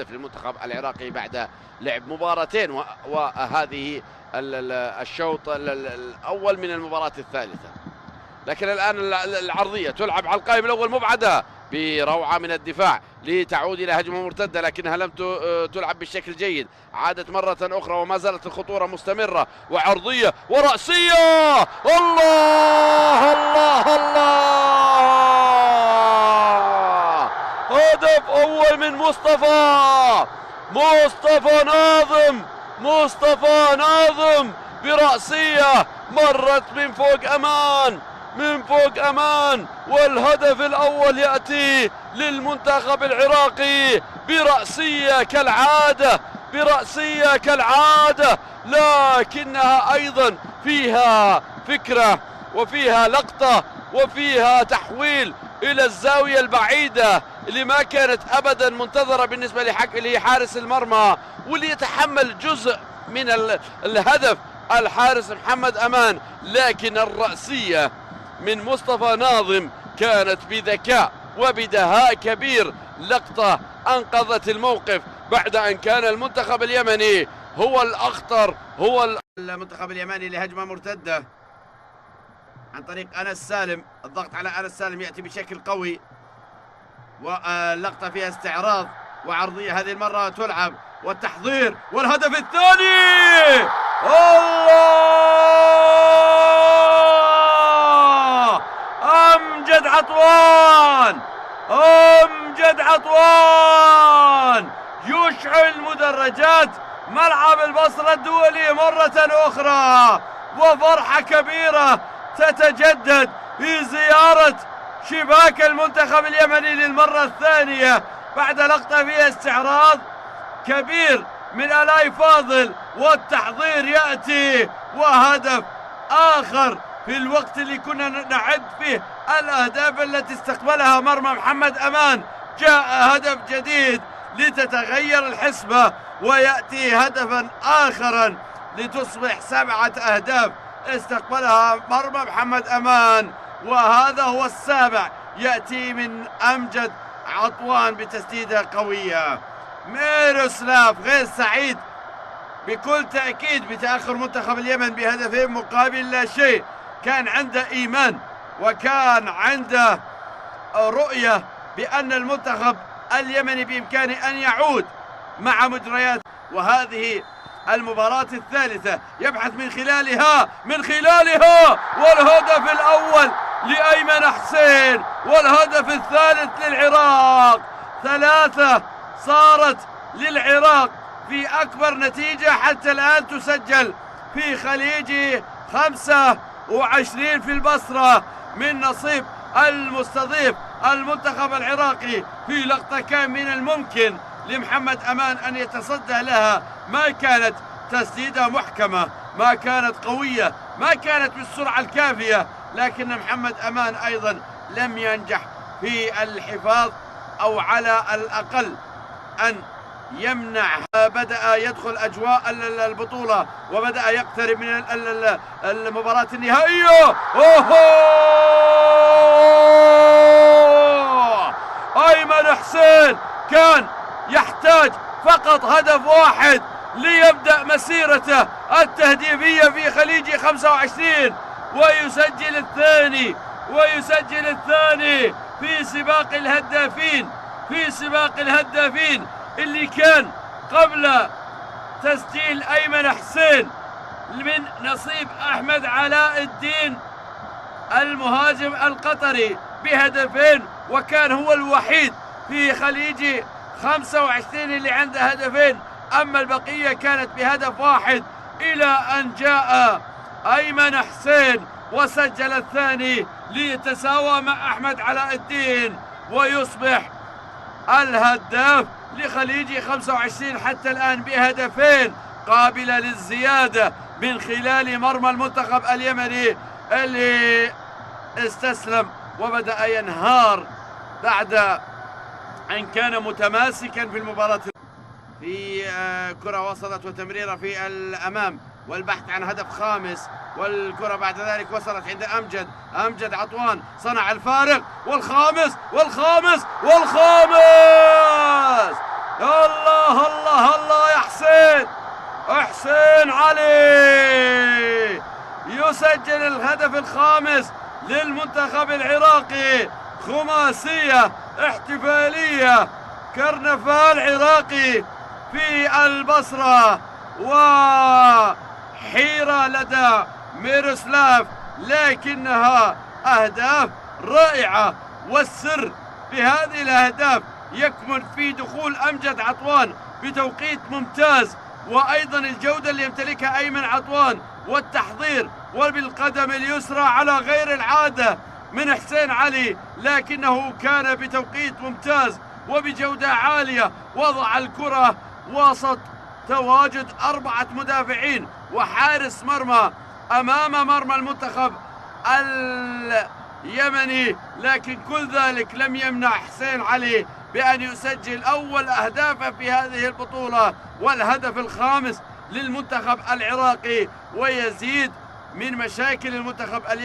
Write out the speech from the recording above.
للمنتخب العراقي بعد لعب مباراتين وهذه الشوط الأول من المباراة الثالثة. لكن الآن العرضية تلعب على القائم الأول مبعدة بروعة من الدفاع لتعود إلى هجمة مرتدة، لكنها لم تلعب بالشكل جيد. عادت مرة أخرى وما زالت الخطورة مستمرة، وعرضية ورأسية. الله الله الله، هدف أول من مصطفى ناظم برأسية مرت من فوق أمان، والهدف الأول يأتي للمنتخب العراقي برأسية كالعادة، لكنها أيضا فيها فكرة وفيها لقطة وفيها تحويل إلى الزاوية البعيدة اللي ما كانت أبدا منتظرة بالنسبة لحارس المرمى، واللي يتحمل جزء من الهدف الحارس محمد أمان. لكن الرأسية من مصطفى ناظم كانت بذكاء وبدهاء كبير، لقطة أنقذت الموقف بعد أن كان المنتخب اليمني هو الأخطر. المنتخب اليمني لهجمة مرتدة عن طريق أنس سالم، الضغط على أنس سالم يأتي بشكل قوي، واللقطة فيها استعراض وعرضية هذه المرة تلعب، والتحضير والهدف الثاني. الله، أمجد عطوان يشعل مدرجات ملعب البصرة الدولي مرة أخرى، وفرحة كبيرة تتجدد في زيارة شباك المنتخب اليمني للمرة الثانية بعد لقطة فيها استعراض كبير من آلاء فاضل، والتحضير يأتي وهدف آخر في الوقت اللي كنا نعد فيه الأهداف التي استقبلها مرمى محمد أمان. جاء هدف جديد لتتغير الحسبة ويأتي هدفا آخرا لتصبح 7 أهداف استقبلها مرمى محمد أمان، وهذا هو السابع يأتي من أمجد عطوان بتسديدة قوية. ميروسلاف غير سعيد بكل تأكيد بتأخر منتخب اليمن بهدفين مقابل لا شيء، كان عنده إيمان وكان عنده رؤية بأن المنتخب اليمني بإمكانه أن يعود مع مجريات، وهذه المباراة الثالثة يبحث من خلالها والهدف الأول لأيمن حسين، والهدف الثالث للعراق. 3 صارت للعراق في أكبر نتيجة حتى الآن تسجل في خليجي 25 في البصرة من نصيب المستضيف المنتخب العراقي. في لقطة كان من الممكن لمحمد أمان أن يتصدى لها، ما كانت تسديدة محكمة، ما كانت قوية، ما كانت بالسرعة الكافية، لكن محمد أمان أيضا لم ينجح في الحفاظ أو على الأقل أن يمنع. بدأ يدخل أجواء البطولة وبدأ يقترب من المباراة النهائية. أيمن حسين كان يحتاج فقط هدف واحد ليبدأ مسيرته التهديفية في خليجي 25 ويسجل الثاني في سباق الهدافين اللي كان قبل تسجيل أيمن حسين من نصيب أحمد علاء الدين المهاجم القطري بهدفين، وكان هو الوحيد في خليجي 25 اللي عنده هدفين، أما البقية كانت بهدف واحد، إلى أن جاء أيمن حسين وسجل الثاني ليتساوى مع أحمد علاء الدين ويصبح الهداف لخليجي 25 حتى الآن بهدفين قابلة للزيادة من خلال مرمى المنتخب اليمني اللي استسلم وبدأ ينهار بعد أن كان متماسكا في المباراة. في كرة وصلت وتمريرة في الأمام والبحث عن هدف خامس، والكرة بعد ذلك وصلت عند أمجد عطوان صنع الفارق، والخامس الله الله الله يا حسين. حسين علي يسجل الهدف الخامس للمنتخب العراقي. خماسية احتفالية، كرنفال عراقي في البصرة، وحيرة لدى ميروسلاف، لكنها أهداف رائعة. والسر بهذه الأهداف يكمن في دخول أمجد عطوان بتوقيت ممتاز، وأيضا الجودة اللي يمتلكها أيمن عطوان والتحضير وبالقدم اليسرى على غير العادة من حسين علي، لكنه كان بتوقيت ممتاز وبجودة عالية. وضع الكرة وسط تواجد 4 مدافعين وحارس مرمى أمام مرمى المنتخب اليمني، لكن كل ذلك لم يمنع حسين علي بأن يسجل أول أهدافه في هذه البطولة والهدف الخامس للمنتخب العراقي، ويزيد من مشاكل المنتخب اليمني.